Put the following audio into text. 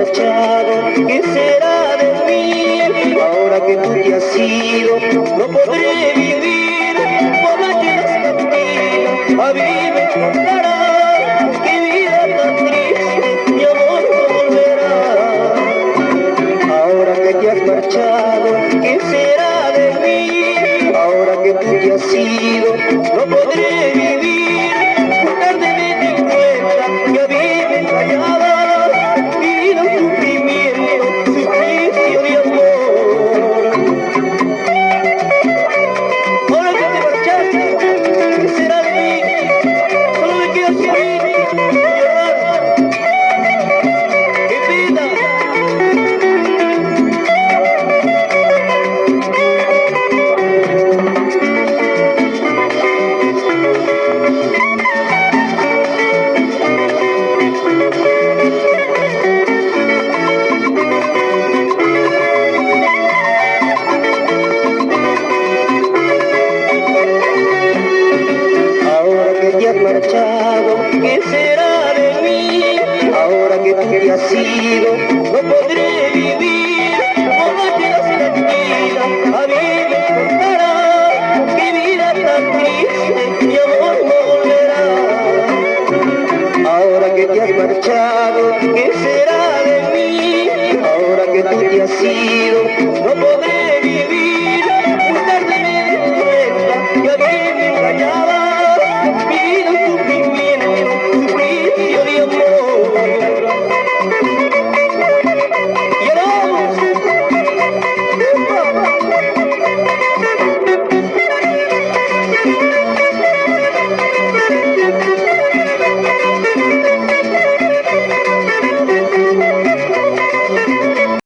marchado, ¿qué será de mí? Ahora que tú te has ido, no podré vivir por la castiga. A mí me contará qué vida tan triste, mi amor no volverá. Ahora que te has marchado, ¿qué será de mí? Ahora que tú te has ido, no podré vivir. Tarde me di cuenta que a mí me engañaba y no sufrimiento, suplicio de amor. Ahora que te marchaste, ¿qué será de mí? Solo me queda sufrir, llorar. ¡Qué pena! Marchado, ¿qué será de mí? Ahora que tú te has ido, no podré vivir por noches tranquilas. A mí me contará qué vida tan triste, mi amor no volverá. Ahora que te has marchado, ¿qué será de mí? Ahora que tú te has ido, no podré vivir.